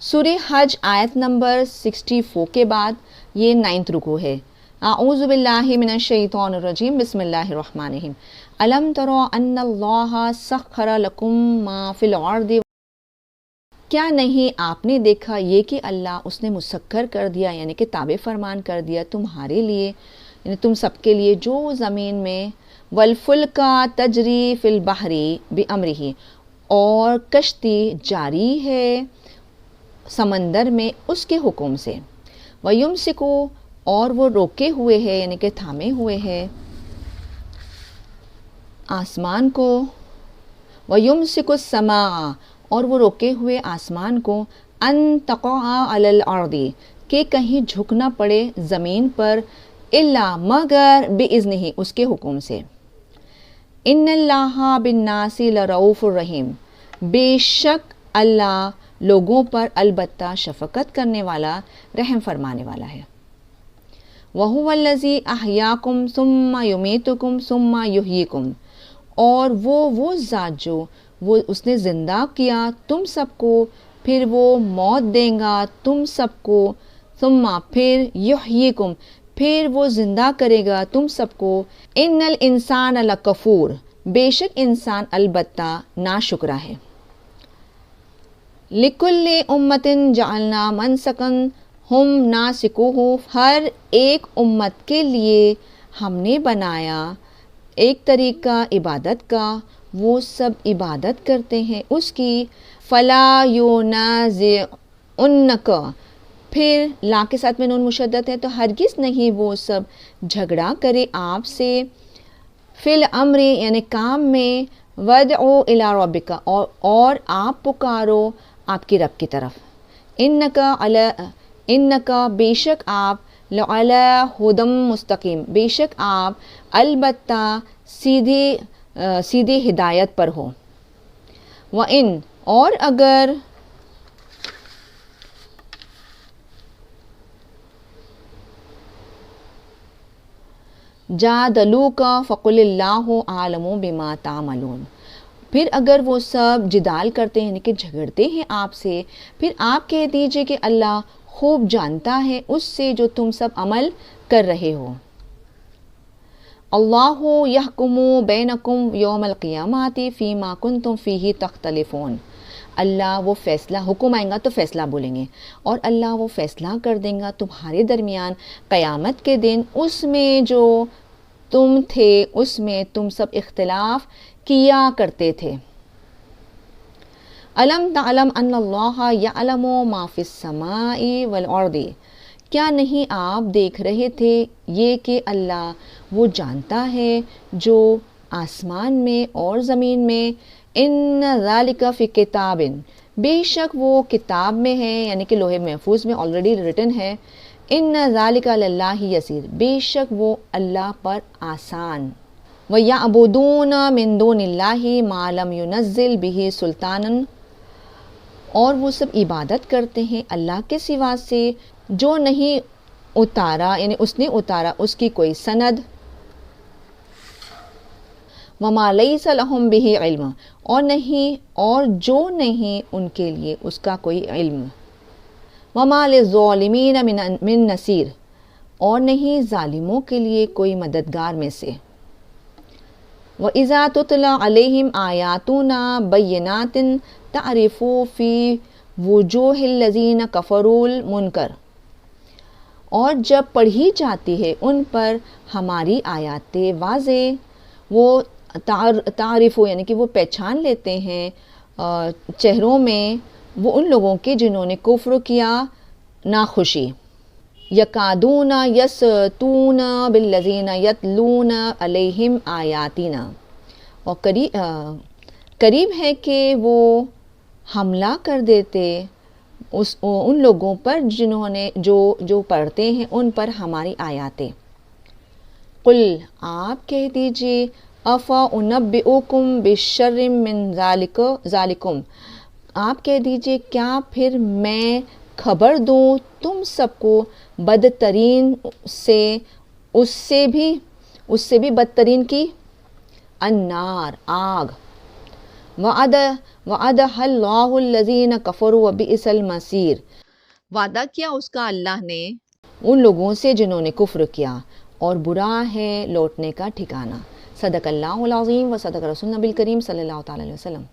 سورہ حج آیت نمبر 64 کے بعد یہ 9th رکوع ہے۔ اعوذ باللہ من الشیطان الرجیم، بسم اللہ الرحمن الرحیم۔ الم تروا ان اللہ سخر لکم ما فی الارض، کیا نہیں آپ نے دیکھا یہ کہ اللہ اس نے مسخر کر دیا، یعنی کہ تابع فرمان کر دیا تمہارے لیے، یعنی تم سب کے لیے، جو زمین میں، والفلک تجری فی البحر بامرہ، اور کشتی جاری ہے سمندر میں اس کے حکم سے، ویمسکو، اور وہ روکے ہوئے ہے یعنی کہ تھامے ہوئے ہے آسمان کو، ویمسک السماء، اور وہ روکے ہوئے آسمان کو، ان تقع علی الارض، کہ کہیں جھک نہ پڑے زمین پر، الا مگر باذنہ، اس کے حکم سے۔ ان اللہ بالناس لرؤوف الرحیم، بے شک اللہ لوگوں پر البتہ شفقت کرنے والا، رحم فرمانے والا ہے۔ وَهُوَ الَّذِي أَحْيَاكُمْ ثُمَّ يُمِيتُكُمْ ثُمَّ يُحْيِيكُمْ، اور وہ ذات جو اس نے زندہ کیا تم سب کو، پھر وہ موت دے گا تم سب کو، ثم پھر یحییکم، پھر وہ زندہ کرے گا تم سب کو۔ ان الانسان لکفور، بے شک انسان البتہ ناشکرا ہے۔ لکل امت جعلنا منسکا ہم ناسکوہ، ہر ایک امت کے لیے ہم نے بنایا ایک طریقہ عبادت کا، وہ سب عبادت کرتے ہیں اس کی۔ فلا ینازعنک، پھر لا کے ساتھ میں نون مشدد ہے تو ہرگز نہیں وہ سب جھگڑا کرے آپ سے، فی الامر یعنی کام میں، ودعو الی ربک، اور آپ پکارو آپ کی رب کی طرف، انکا بے شک آپ، لعلی ہدی مستقیم، بے شک آپ البتہ سیدھی ہدایت پر ہو۔ وَإِن، اور اگر جادلوک فقل اللہ عالم بما تعملون، پھر اگر وہ سب جدال کرتے ہیں یعنی کہ جھگڑتے ہیں آپ سے، پھر آپ کہہ دیجئے کہ اللہ خوب جانتا ہے اس سے جو تم سب عمل کر رہے ہو۔ اللہ یحکم بینکم یوم القیامۃ فیما کنتم فیہ تختلفون، اللہ وہ فیصلہ، حکم آئے گا تو فیصلہ بولیں گے، اور اللہ وہ فیصلہ کر دیں گا تمہارے درمیان قیامت کے دن اس میں جو تم تھے، اس میں تم سب اختلاف کیا کرتے تھے۔ الم تعلم ان اللہ یعلم ما فی السماء والارض، کیا نہیں آپ دیکھ رہے تھے یہ کہ اللہ وہ جانتا ہے جو آسمان میں اور زمین میں، ان ذالک فی کتاب، بے شک وہ کتاب میں ہے یعنی کہ لوح محفوظ میں آلریڈی ریٹن ہے، ان ذالک علی اللہ یسیر، بے شک وہ اللہ پر آسان۔ وَيَعْبُدُونَ مِن دُونِ اللَّهِ مَا لَمْ يُنَزِّلْ بِهِ سُلْطَانًا، اور وہ سب عبادت کرتے ہیں اللہ کے سوا سے جو نہیں اتارا، یعنی اس نے اتارا اس کی کوئی سند، وَمَا لَيْسَ لَهُم بِهِ عِلْمٌ، اور جو نہیں ان کے لیے اس کا کوئی علم، وَمَا لِلظَّالِمِينَ مِن نَصِيرٍ، اور نہیں ظالموں کے لیے کوئی مددگار میں سے۔ وَإِذَا تُتْلَى عَلَيْهِمْ آيَاتُنَا بَيِّنَاتٍ تَعْرِفُ فِي وُجُوهِ الَّذِينَ كَفَرُوا الْمُنكَرَ، اور جب پڑھی جاتی ہے ان پر ہماری آیات واضح، وہ تعریف یعنی کہ وہ پہچان لیتے ہیں چہروں میں وہ ان لوگوں کے جنہوں نے کفر کیا ناخوشی۔ یکادون یسطون بالذین یتلون علیہم آیاتنا، اور قریب ہے کہ وہ حملہ کر دیتے ان لوگوں پر جنہوں نے جو پڑھتے ہیں ان پر ہماری آیاتیں۔ قل، آپ کہہ دیجئے، افا انبئکم بشر من ذالکم، آپ کہہ دیجئے کیا پھر میں خبر دوں تم سب کو بدترین سے، اس سے بھی بدترین کی، النار، آگ، وعدہ اللہ الذین کفروا وبئس المصیر، وعدہ کیا اس کا اللہ نے ان لوگوں سے جنہوں نے کفر کیا، اور برا ہے لوٹنے کا ٹھکانہ۔ صدق اللہ العظیم و صدق رسول نبی الکریم صلی اللہ تعالی علیہ وسلم۔